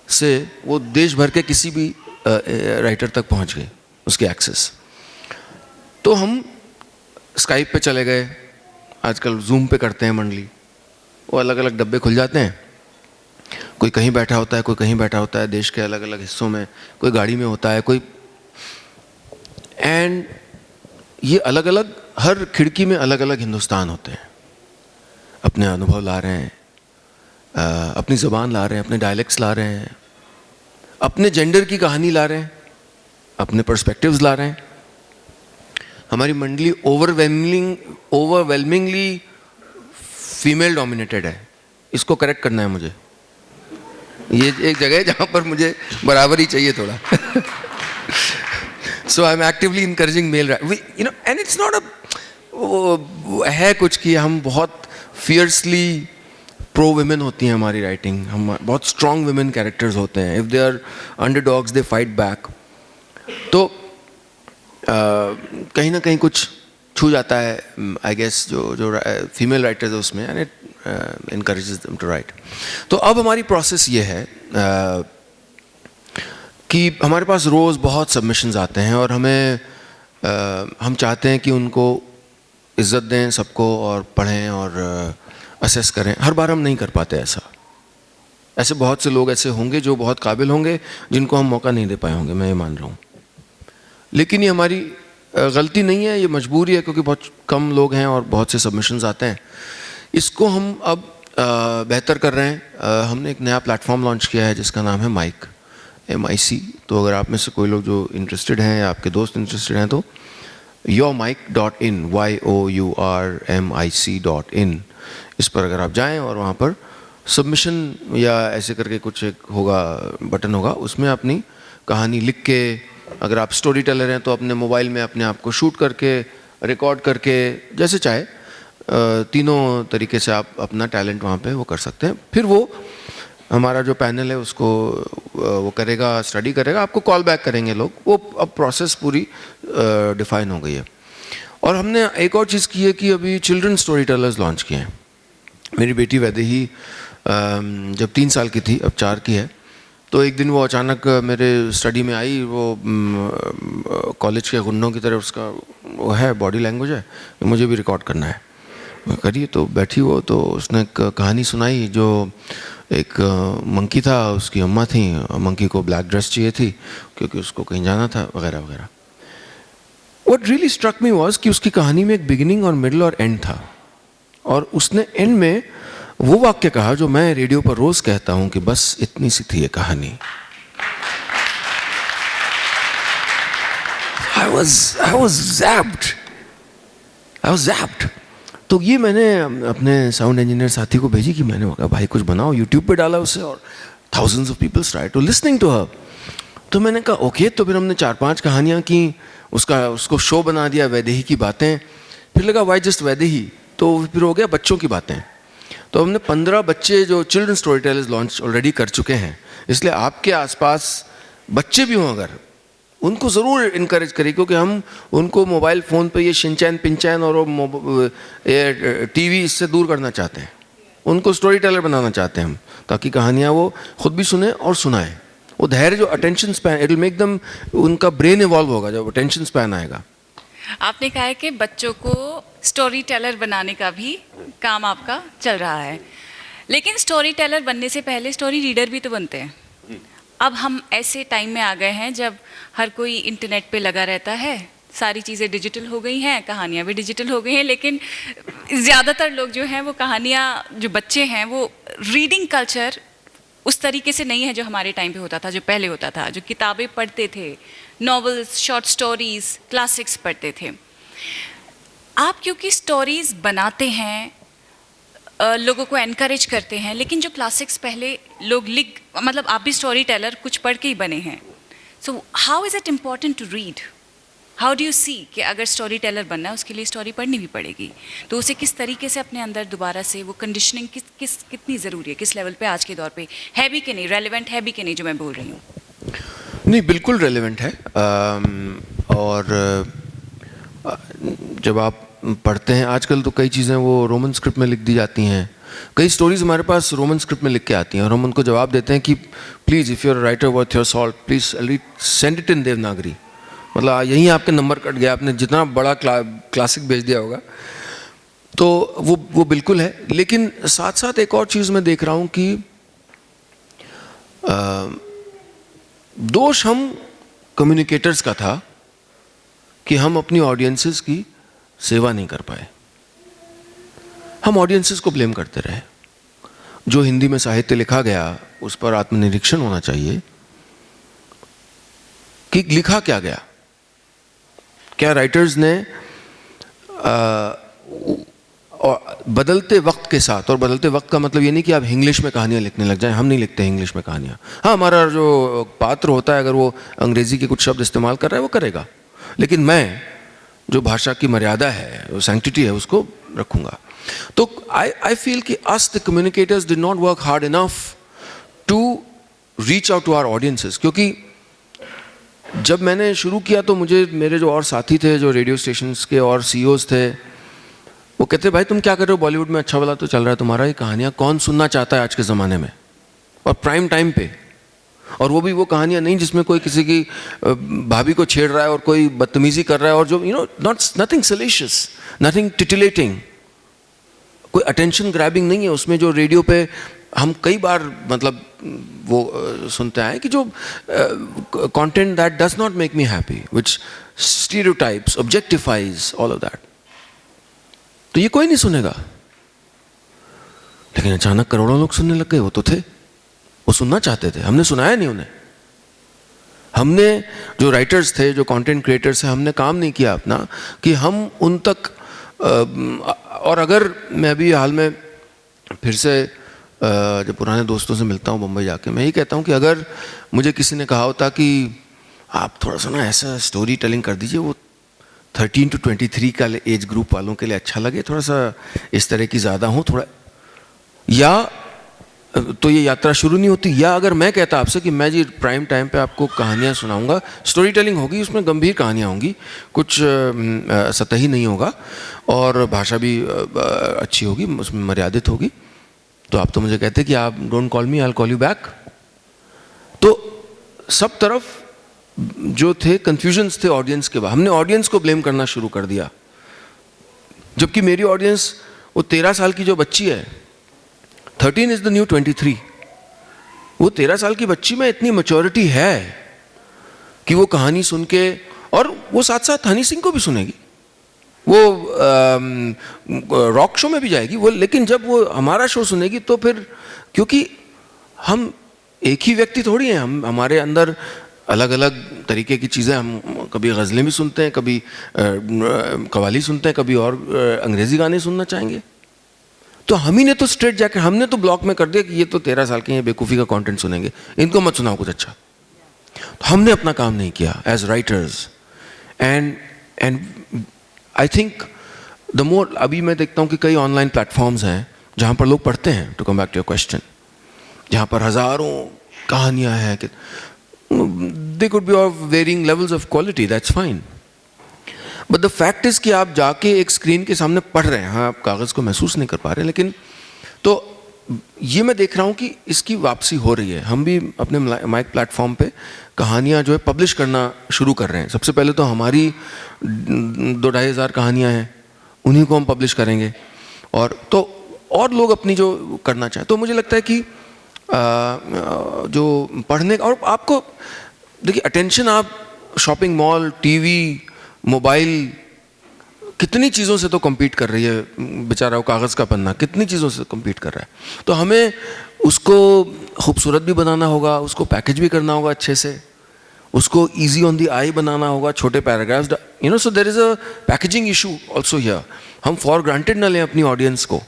Speaker 2: से वो देश भर के किसी भी राइटर तक पहुंच गए, उसके एक्सेस। तो हम स्काइप पे चले गए, आजकल जूम पे करते हैं मंडली, वो अलग अलग डब्बे खुल जाते हैं, कोई कहीं बैठा होता है, कोई कहीं बैठा होता है, देश के अलग अलग हिस्सों में, कोई गाड़ी में होता है, कोई, एंड ये अलग अलग, हर खिड़की में अलग अलग हिंदुस्तान होते हैं, अपने अनुभव ला रहे हैं, अपनी ज़बान ला रहे हैं, अपने डायलेक्ट्स ला रहे हैं, अपने जेंडर की कहानी ला रहे हैं, अपने पर्सपेक्टिव्स ला रहे हैं। हमारी मंडली ओवरवेलमिंगली फीमेल डोमिनेटेड है, इसको करेक्ट करना है मुझे, ये एक जगह है जहाँ पर मुझे बराबरी चाहिए थोड़ा। So I'm actively encouraging male, you know, and it's not a, है कुछ कि हम बहुत fiercely pro women होती हैं हमारी राइटिंग, हम बहुत strong women characters होते हैं, if they are underdogs they fight back, तो कहीं ना कहीं कुछ छू जाता है, आई गेस, जो फीमेल राइटर्स है उसमें, and it encourages them to write. तो अब हमारी प्रोसेस ये है कि हमारे पास रोज़ बहुत सबमिशंस आते हैं और हम चाहते हैं कि उनको इज़्ज़त दें सबको, और पढ़ें और असेस करें। हर बार हम नहीं कर पाते ऐसा, ऐसे बहुत से लोग ऐसे होंगे जो बहुत काबिल होंगे, जिनको हम मौका नहीं दे पाए होंगे, मैं ये मान रहा हूँ। लेकिन ये हमारी गलती नहीं है, ये मजबूरी है, क्योंकि बहुत कम लोग हैं और बहुत से सबमिशंस आते हैं। इसको हम अब बेहतर कर रहे हैं। हमने एक नया प्लेटफॉर्म लॉन्च किया है जिसका नाम है माइक, MIC। तो अगर आप में से कोई लोग जो इंटरेस्टेड हैं या आपके दोस्त इंटरेस्टेड हैं तो yourmic.in, yourmic.in, इस पर अगर आप जाएं और वहाँ पर सबमिशन या ऐसे करके कुछ एक होगा, बटन होगा, उसमें अपनी कहानी लिख के, अगर आप स्टोरी टेलर हैं तो अपने मोबाइल में अपने आप को शूट करके, रिकॉर्ड करके, जैसे चाहे, तीनों तरीके से आप अपना टैलेंट वहाँ पे वो कर सकते हैं। फिर वो हमारा जो पैनल है उसको वो करेगा, स्टडी करेगा, आपको कॉल बैक करेंगे लोग। वो अब प्रोसेस पूरी डिफाइन हो गई है। और हमने एक और चीज़ की है कि अभी चिल्ड्रन स्टोरी टेलर्स लॉन्च किए हैं। मेरी बेटी वैदेही जब 3 साल की थी, अब 4 की है, तो एक दिन वो अचानक मेरे स्टडी में आई। वो कॉलेज के गुंडों की तरह उसका वो है, बॉडी लैंग्वेज है, मुझे भी रिकॉर्ड करना है, करिए। तो बैठी वो, तो उसने एक कहानी सुनाई, जो एक मंकी था, उसकी अम्मा थी, मंकी को ब्लैक ड्रेस चाहिए थी क्योंकि उसको कहीं जाना था, वगैरह वगैरह। What really struck me was कि उसकी कहानी में एक बिगिनिंग और मिडल और एंड था, और उसने एंड में वो वाक्य कहा जो मैं रेडियो पर रोज कहता हूं कि बस इतनी सी थी ये कहानी। I was zapped. तो ये मैंने अपने साउंड इंजीनियर साथी को भेजी कि मैंने कहा भाई कुछ बनाओ, यूट्यूब पे डाला उसे और thousands of people started to listening to her। तो मैंने कहा ओके। तो फिर हमने 4-5 कहानियाँ की, उसको शो बना दिया, वैदेही की बातें। फिर लगा वाई जस्ट वैदेही, तो फिर हो गया बच्चों की बातें। तो हमने 15 बच्चे जो children story tellers launch already कर चुके हैं। इसलिए आपके आसपास बच्चे भी हों अगर, उनको ज़रूर इनकरेज करें, क्योंकि हम उनको मोबाइल फ़ोन पे ये शिनचैन पिंचैन और टीवी इससे दूर करना चाहते हैं। उनको स्टोरी टेलर बनाना चाहते हैं हम, ताकि कहानियाँ वो खुद भी सुने और सुनाएं। वो धैर्य, जो attention span, it will make them, उनका ब्रेन इवॉल्व होगा जब अटेंशन स्पैन आएगा।
Speaker 1: आपने कहा है कि बच्चों को स्टोरी टेलर बनाने का भी काम आपका चल रहा है, लेकिन स्टोरी टेलर बनने से पहले स्टोरी रीडर भी तो बनते हैं। अब हम ऐसे टाइम में आ गए हैं जब हर कोई इंटरनेट पे लगा रहता है, सारी चीज़ें डिजिटल हो गई हैं, कहानियाँ भी डिजिटल हो गई हैं, लेकिन ज़्यादातर लोग जो हैं वो कहानियाँ, जो बच्चे हैं वो रीडिंग कल्चर उस तरीके से नहीं है जो हमारे टाइम पे होता था, जो पहले होता था, जो किताबें पढ़ते थे, नॉवेल्स, शॉर्ट स्टोरीज़, क्लासिक्स पढ़ते थे। आप क्योंकि स्टोरीज़ बनाते हैं, लोगों को एनकरेज करते हैं, लेकिन जो क्लासिक्स पहले लोग मतलब आप भी स्टोरी टेलर कुछ पढ़ के ही बने हैं। So how is it important to read? How do you see कि अगर स्टोरी टेलर बनना है उसके लिए स्टोरी पढ़नी भी पड़ेगी, तो उसे किस तरीके से अपने अंदर दोबारा से वो कंडीशनिंग कितनी ज़रूरी है, किस लेवल पे आज के दौर पे है भी कि नहीं, रेलिवेंट है भी कि नहीं जो मैं बोल रही हूँ?
Speaker 2: नहीं, बिल्कुल रेलिवेंट है। और जब आप पढ़ते हैं, आजकल तो कई चीज़ें वो रोमन स्क्रिप्ट में लिख दी जाती हैं, कई स्टोरीज हमारे पास रोमन स्क्रिप्ट में लिख के आती हैं और हम उनको जवाब देते हैं कि please if you are writer worth your salt please send it in Devanagari. मतलब यहीं आपके नंबर कट गया, आपने जितना बड़ा क्लासिक भेज दिया होगा। तो वो बिल्कुल है, लेकिन साथ साथ एक और चीज़ मैं देख रहा हूँ कि दोष हम कम्युनिकेटर्स का था कि हम अपनी ऑडियंसेस की सेवा नहीं कर पाए। हम ऑडियंसेस को ब्लेम करते रहे। जो हिंदी में साहित्य लिखा गया उस पर आत्मनिरीक्षण होना चाहिए कि लिखा क्या गया। क्या राइटर्स ने और बदलते वक्त के साथ, और बदलते वक्त का मतलब ये नहीं कि आप इंग्लिश में कहानियाँ लिखने लग जाएं, हम नहीं लिखते इंग्लिश में कहानियाँ। हाँ, हमारा जो पात्र होता है अगर वो अंग्रेज़ी के कुछ शब्द इस्तेमाल कर रहा है वो करेगा, लेकिन मैं जो भाषा की मर्यादा है, वो सैंक्टिटी है, उसको रखूँगा। तो आई फील कि us the communicators did not work hard enough to reach out to our audiences. क्योंकि जब मैंने शुरू किया तो मुझे मेरे जो और साथी थे जो रेडियो स्टेशंस के और सीईओज थे, वो कहते भाई तुम क्या कर रहे हो, बॉलीवुड में अच्छा वाला तो चल रहा है तुम्हारा, ये कहानियाँ कौन सुनना चाहता है आज के ज़माने में, और प्राइम टाइम पे, और वो भी वो कहानियाँ नहीं जिसमें कोई किसी की भाभी को छेड़ रहा है और कोई बदतमीजी कर रहा है, और जो नथिंग सैलिशियस, नथिंग टिटिलेटिंग, कोई अटेंशन ग्रैबिंग नहीं है उसमें। जो रेडियो पे हम कई बार मतलब वो सुनते हैं कि जो content that does not make me happy, which stereotypes, objectifies all of that, तो ये कोई नहीं सुनेगा। लेकिन अचानक करोड़ों लोग सुनने लग गए। वो तो थे, वो सुनना चाहते थे, हमने सुनाया नहीं उन्हें। हमने जो राइटर्स थे, जो कंटेंट क्रिएटर्स हैं, हमने काम नहीं किया अपना कि हम उन तक और अगर मैं अभी हाल में फिर से जब पुराने दोस्तों से मिलता हूँ मुंबई जाके, मैं यही कहता हूँ कि अगर मुझे किसी ने कहा होता कि आप थोड़ा सा ना ऐसा स्टोरी टेलिंग कर दीजिए, वो 13 to 23 का एज ग्रुप वालों के लिए अच्छा लगे, थोड़ा सा इस तरह की ज़्यादा हो थोड़ा, या तो ये यात्रा शुरू नहीं होती। या अगर मैं कहता आपसे कि मैं जी प्राइम टाइम पे आपको कहानियाँ सुनाऊंगा, स्टोरी टेलिंग होगी, उसमें गंभीर कहानियाँ होंगी, कुछ सतही नहीं होगा, और भाषा भी अच्छी होगी, उसमें मर्यादित होगी, तो आप तो मुझे कहते कि आप don't call me, I will call you back. तो सब तरफ जो थे कन्फ्यूजन्स थे ऑडियंस के बाद, हमने ऑडियंस को ब्लेम करना शुरू कर दिया, जबकि मेरी ऑडियंस वो 13 साल की जो बच्ची है, 13 इज द न्यू 23, वो 13 साल की बच्ची में इतनी मैच्योरिटी है कि वो कहानी सुन के, और वो साथ साथ हनी सिंह को भी सुनेगी, वो रॉक शो में भी जाएगी वो, लेकिन जब वो हमारा शो सुनेगी तो फिर, क्योंकि हम एक ही व्यक्ति थोड़ी हैं, हम हमारे अंदर अलग अलग तरीके की चीज़ें, हम कभी गज़लें भी सुनते हैं, कभी कव्वाली सुनते हैं, कभी और अंग्रेज़ी गाने सुनना चाहेंगे। तो हम ही ने तो स्ट्रेट जाकर हमने तो ब्लॉक में कर दिया कि ये तो 13 साल के हैं, बेवकूफ़ी का कंटेंट सुनेंगे, इनको मत सुनाओ कुछ अच्छा। तो हमने अपना काम नहीं किया as writers. And I think the more, अभी मैं देखता हूँ कि कई ऑनलाइन प्लेटफॉर्म्स हैं जहाँ पर लोग पढ़ते हैं, to come back to your question, जहाँ पर हज़ारों कहानियाँ हैं, कि they could be of varying levels of quality, that's fine, but the fact is कि आप जाके एक स्क्रीन के सामने पढ़ रहे हैं, हाँ आप कागज़ को महसूस नहीं कर पा रहे, लेकिन तो ये मैं देख रहा हूँ कि इसकी वापसी हो रही है। हम भी अपने माइक प्लेटफॉर्म पे कहानियाँ जो है पब्लिश करना शुरू कर रहे हैं। सबसे पहले तो हमारी 2-2.5 हज़ार कहानियाँ हैं, उन्हीं को हम पब्लिश करेंगे, और तो और लोग अपनी जो करना चाहें। तो मुझे लगता है कि जो पढ़ने, और आपको देखिए अटेंशन, आप शॉपिंग मॉल, टीवी, मोबाइल, कितनी चीज़ों से तो compete कर रही है, बेचारा वो कागज़ का पन्ना कितनी चीज़ों से compete कर रहा है। तो हमें उसको खूबसूरत भी बनाना होगा, उसको पैकेज भी करना होगा अच्छे से, उसको easy on the eye बनाना होगा, छोटे paragraphs, so there is a packaging issue also here। हम for granted ना लें अपनी ऑडियंस को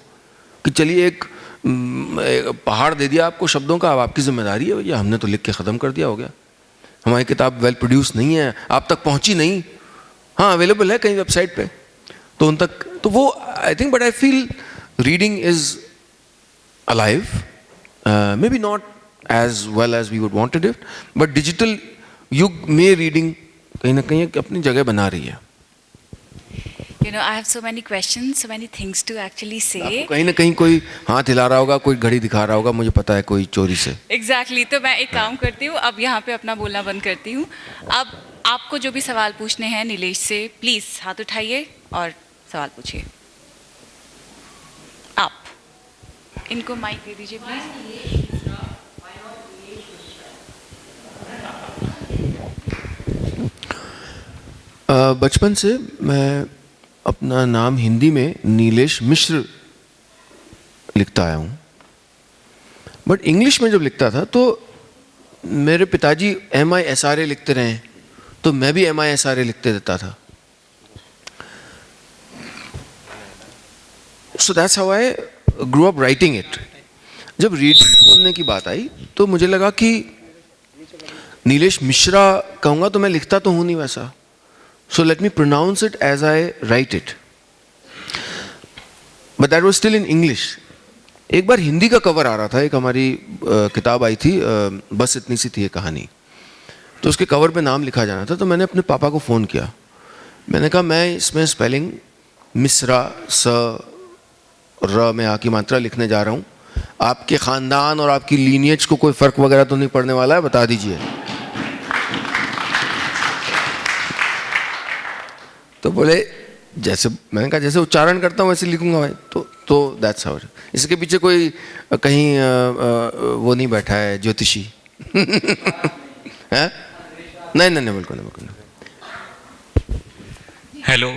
Speaker 2: कि चलिए एक पहाड़ दे दिया आपको शब्दों का, अब आपकी जिम्मेदारी है भैया, हमने तो लिख के ख़त्म कर दिया, हो गया, हमारी किताब वेल प्रोड्यूस नहीं है, आप तक पहुंची नहीं, हाँ अवेलेबल है कहीं वेबसाइट पे, तो उन तक, तो वो I think, but I feel reading is alive, maybe not as well as we would wanted it, but digital युग में रीडिंग कहीं ना कहीं अपनी जगह बना रही है।
Speaker 1: I have so many questions, so many things to actually say.
Speaker 2: आपको कहीं ना कहीं कोई हाथ हिला रहा होगा, कोई घड़ी दिखा रहा होगा, मुझे पता है, कोई चोरी से।
Speaker 1: Exactly. तो मैं एक काम करती हूँ, अब यहाँ पे अपना बोलना बंद करती हूँ। अब आपको जो भी सवाल पूछने हैं नीलेश से, प्लीज हाथ उठाइए और सवाल पूछिए। आप इनको माइक दे दीजिए प्लीज।
Speaker 2: बचपन से मैं अपना नाम हिंदी में नीलेश मिश्र लिखता आया हूँ, बट इंग्लिश में जब लिखता था तो मेरे पिताजी MISRA लिखते रहे, तो मैं भी MISRA लिखते देता था। So that's how I grow up writing it. जब रीडिंग बोलने की बात आई तो मुझे लगा कि नीलेश मिश्रा कहूँगा तो मैं लिखता तो हूँ नहीं वैसा, so let me pronounce it as I write it, but that was still in English. एक बार हिंदी का कवर आ रहा था, एक हमारी किताब आई थी, बस इतनी सी थी ये कहानी, तो उसके कवर पे नाम लिखा जाना था। तो मैंने अपने पापा को फ़ोन किया, मैंने कहा मैं इसमें स्पेलिंग मिश्रा स र में आ की मात्रा लिखने जा रहा हूँ, आपके ख़ानदान और आपकी लीनियज को कोई फ़र्क वगैरह तो नहीं पड़ने वाला है, बता दीजिए। तो बोले जैसे, मैंने कहा जैसे उच्चारण करता हूँ वैसे लिखूंगा भाई। तो दैट्स हाउ। इसके पीछे कोई कहीं वो नहीं बैठा है ज्योतिषी है? नहीं नहीं नहीं, बिल्कुल नहीं।
Speaker 3: Hello,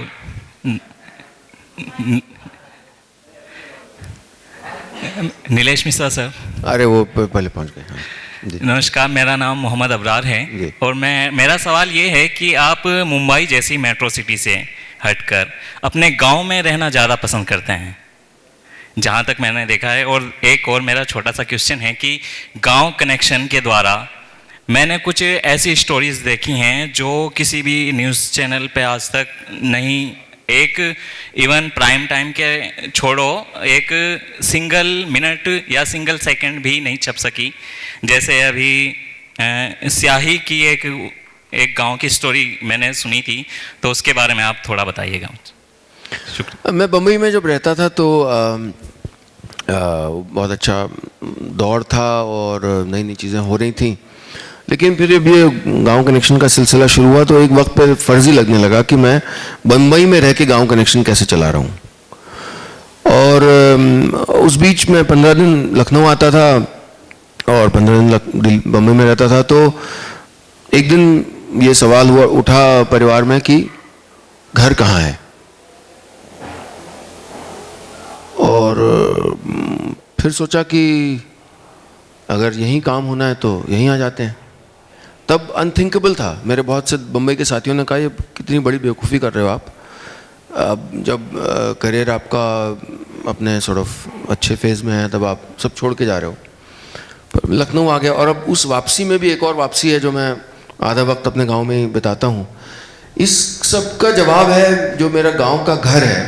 Speaker 3: Nilesh Mishra sir.
Speaker 2: अरे वो पहले पहुंच गए। हाँ जी।
Speaker 3: नमस्कार, मेरा नाम मोहम्मद अबरार है और मेरा सवाल ये है कि आप मुंबई जैसी मेट्रो सिटी से हटकर अपने गांव में रहना ज़्यादा पसंद करते हैं, जहां तक मैंने देखा है। और एक और मेरा छोटा सा क्वेश्चन है कि गांव कनेक्शन के द्वारा मैंने कुछ ऐसी स्टोरीज देखी हैं जो किसी भी न्यूज़ चैनल पे आज तक नहीं, एक इवन प्राइम टाइम के छोड़ो, एक सिंगल मिनट या सिंगल सेकंड भी नहीं छप सकी। जैसे अभी स्याही की एक गांव की स्टोरी मैंने सुनी थी, तो उसके बारे में आप थोड़ा बताइएगा। शुक्रिया।
Speaker 2: मैं बम्बई में जब रहता था तो बहुत अच्छा दौर था और नई नई चीज़ें हो रही थी, लेकिन फिर जब ये गांव कनेक्शन का सिलसिला शुरू हुआ तो एक वक्त पर फर्जी लगने लगा कि मैं बम्बई में रह के गाँव कनेक्शन कैसे चला रहा हूँ। और उस बीच में 15 दिन लखनऊ आता था और 15 दिन बम्बई में रहता था। तो एक दिन ये सवाल उठा परिवार में कि घर कहाँ है, और फिर सोचा कि अगर यहीं काम होना है तो यहीं आ जाते हैं। तब अनथिंकेबल था। मेरे बहुत से बम्बई के साथियों ने कहा ये कितनी बड़ी बेवकूफ़ी कर रहे हो आप, अब जब करियर आपका अपने सॉर्ट ऑफ अच्छे फेज़ में है तब आप सब छोड़ के जा रहे हो। पर लखनऊ आ गया और अब उस वापसी में भी एक और वापसी है जो मैं आधा वक्त अपने गांव में ही बिताता हूँ। इस सब का जवाब है जो मेरा गांव का घर है,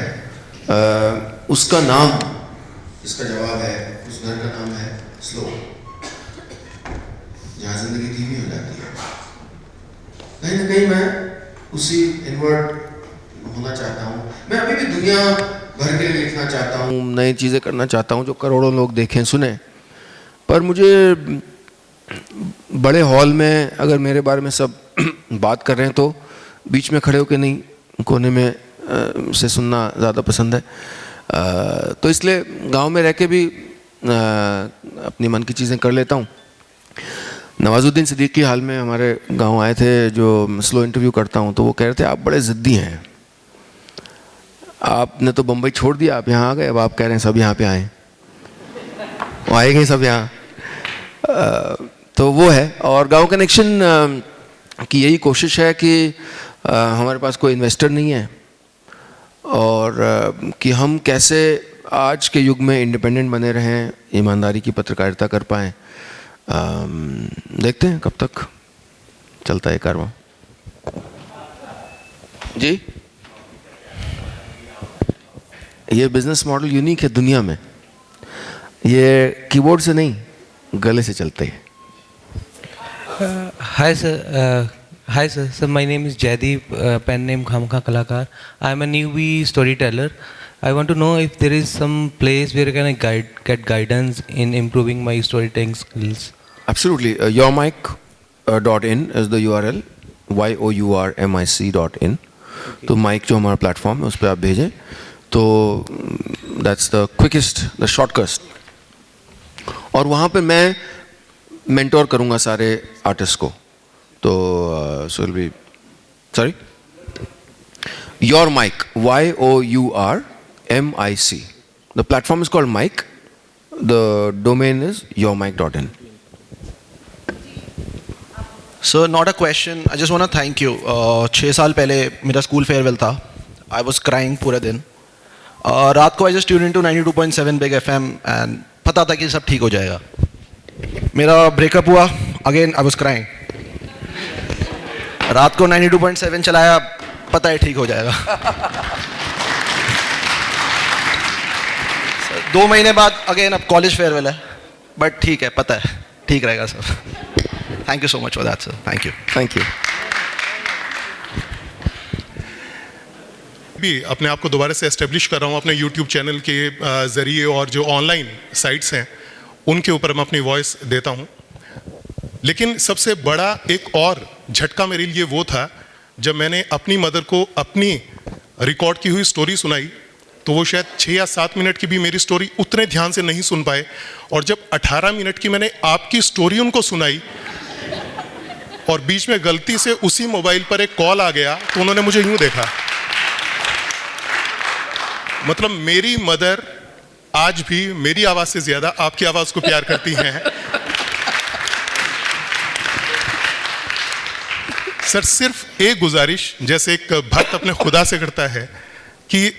Speaker 2: उसका नाम, इसका जवाब है, उस घर का नाम है स्लो, जहाँ जिंदगी धीमी हो जाती है। कहीं ना कहीं मैं उसी इनवर्ट होना चाहता हूँ। मैं अभी भी दुनिया भर के लिए लिखना चाहता हूँ, नई चीज़ें करना चाहता हूँ जो करोड़ों लोग देखें सुने, पर मुझे बड़े हॉल में अगर मेरे बारे में सब बात कर रहे हैं तो बीच में खड़े होकर नहीं, कोने में से सुनना ज़्यादा पसंद है। तो इसलिए गांव में रह के भी अपनी मन की चीज़ें कर लेता हूँ। नवाजुद्दीन सिद्दीकी हाल में हमारे गांव आए थे, जो स्लो इंटरव्यू करता हूँ, तो वो कह रहे थे आप बड़े ज़िद्दी हैं, आपने तो बम्बई छोड़ दिया, आप यहाँ आ गए, अब आप कह रहे हैं सब यहाँ पे आए, वो आएंगे सब यहाँ। तो वो है। और गांव कनेक्शन की यही कोशिश है कि हमारे पास कोई इन्वेस्टर नहीं है और कि हम कैसे आज के युग में इंडिपेंडेंट बने रहें, ईमानदारी की पत्रकारिता कर पाएँ। देखते हैं कब तक चलता है कारवां। जी, ये बिजनेस मॉडल यूनिक है दुनिया में, ये कीबोर्ड से नहीं गले से चलते हैं।
Speaker 4: Hi sir, Hi sir, my name is Jaideep, pen name Khamkha Kalakar. I am a newbie storyteller. I want to know if there is some place where can I get guidance in improving my storytelling skills.
Speaker 2: Absolutely. yourmic.in is the URL. yourmic.in. तो mic जो हमारा platform है उस पर आप भेजें तो that's the quickest, the शॉर्टकस्ट. और वहाँ पे मैं मेंटोर करूँगा सारे आर्टिस्ट को. तो so will be sorry your mic YOURMIC. The platform is called mic. The domain is yourmic.in.
Speaker 5: Sir not a question, I just want to thank you. 6 साल पहले मेरा स्कूल फेयरवेल था. आई वाज क्राइंग पूरे दिन. रात को I just tune into 92.7 big FM and पता था कि सब ठीक हो जाएगा. मेरा ब्रेकअप हुआ, अगेन आई वाज क्राइंग. रात को 92.7 चलाया, पता है ठीक हो जाएगा. 2 महीने बाद अगेन अब कॉलेज फेयरवेल है, बट ठीक है, पता है ठीक रहेगा sir. Thank you so much for that sir. Thank you.
Speaker 2: Thank you.
Speaker 6: भी अपने आप को दोबारा से एस्टेब्लिश कर रहा हूँ अपने यूट्यूब चैनल के ज़रिए, और जो ऑनलाइन साइट्स हैं उनके ऊपर मैं अपनी वॉइस देता हूँ. लेकिन सबसे बड़ा एक और झटका मेरे लिए वो था जब मैंने अपनी मदर को अपनी रिकॉर्ड की हुई स्टोरी सुनाई. तो वो शायद 6 या 7 मिनट की भी मेरी स्टोरी उतने ध्यान से नहीं सुन पाए. और जब 18 मिनट की मैंने आपकी स्टोरी उनको सुनाई और बीच में गलती से उसी मोबाइल पर एक कॉल आ गया, तो उन्होंने मुझे यूं देखा. मतलब मेरी मदर आज भी मेरी आवाज से ज्यादा आपकी आवाज को प्यार करती हैं. सर सिर्फ एक गुजारिश, जैसे एक भक्त अपने खुदा से करता है, कि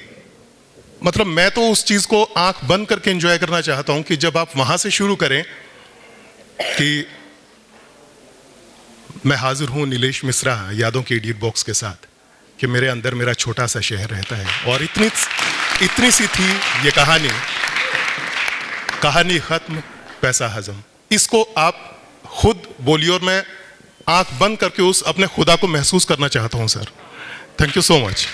Speaker 6: मतलब मैं तो उस चीज को आंख बंद करके एंजॉय करना चाहता हूं कि जब आप वहां से शुरू करें कि मैं हाजिर हूं नीलेश मिश्रा यादों के इडियट बॉक्स के साथ, कि मेरे अंदर मेरा छोटा सा शहर रहता है. और इतनी सी थी ये कहानी खत्म, पैसा हजम. इसको आप खुद बोलिए और मैं आंख बंद करके उस अपने खुदा को महसूस करना चाहता हूं sir. Thank you so much.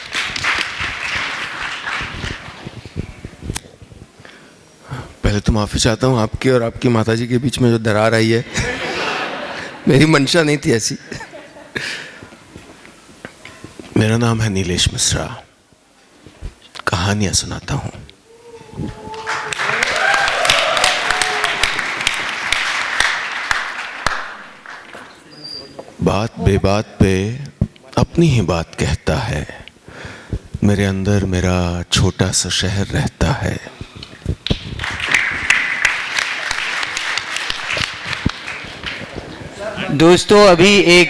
Speaker 2: पहले तो माफ़ी चाहता हूँ आपकी और आपकी माताजी के बीच में जो दरार आई है. मेरी मंशा नहीं थी ऐसी. मेरा नाम है नीलेश मिश्रा. कहानियां सुनाता हूँ. बात बेबात पे अपनी ही बात कहता है. मेरे अंदर मेरा छोटा सा शहर रहता है.
Speaker 7: दोस्तों, अभी एक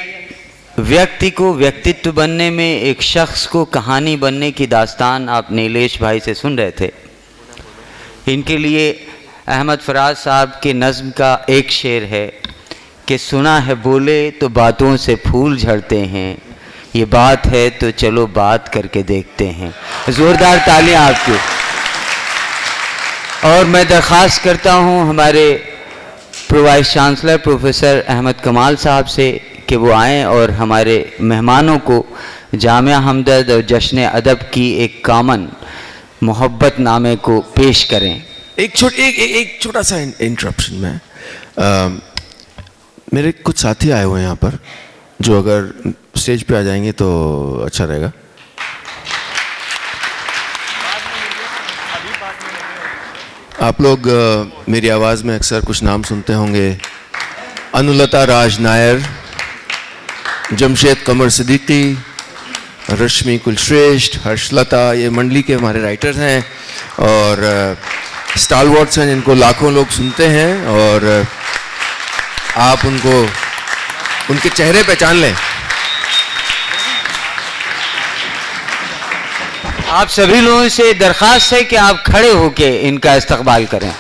Speaker 7: व्यक्ति को व्यक्तित्व बनने में, एक शख्स को कहानी बनने की दास्तान आप नीलेश भाई से सुन रहे थे. इनके लिए अहमद फराज साहब के नज़्म का एक शेर है कि सुना है बोले तो बातों से फूल झड़ते हैं, ये बात है तो चलो बात करके देखते हैं. ज़ोरदार तालियां आपकी. और मैं दरख्वास्त करता हूं हमारे वाइस चांसलर प्रोफेसर अहमद कमाल साहब से कि वो आएँ और हमारे मेहमानों को जामिया हमदर्द और जश्न अदब की एक कॉमन मोहब्बत नामे को पेश करें.
Speaker 2: एक छोटा सा इंटरप्शन में, मेरे कुछ साथी आए हुए हैं यहाँ पर, जो अगर स्टेज पे आ जाएंगे तो अच्छा रहेगा. आप लोग मेरी आवाज़ में अक्सर कुछ नाम सुनते होंगे. अनुलता राज नायर, जमशेद कमर सिद्दीकी, रश्मि कुलश्रेष्ठ, हर्षलता, ये मंडली के हमारे राइटर्स हैं और स्टालवर्ड्स हैं जिनको लाखों लोग सुनते हैं. और आप उनके चेहरे पहचान लें.
Speaker 7: आप सभी लोगों से दरख्वास्त है कि आप खड़े होकर इनका इस्तकबाल करें.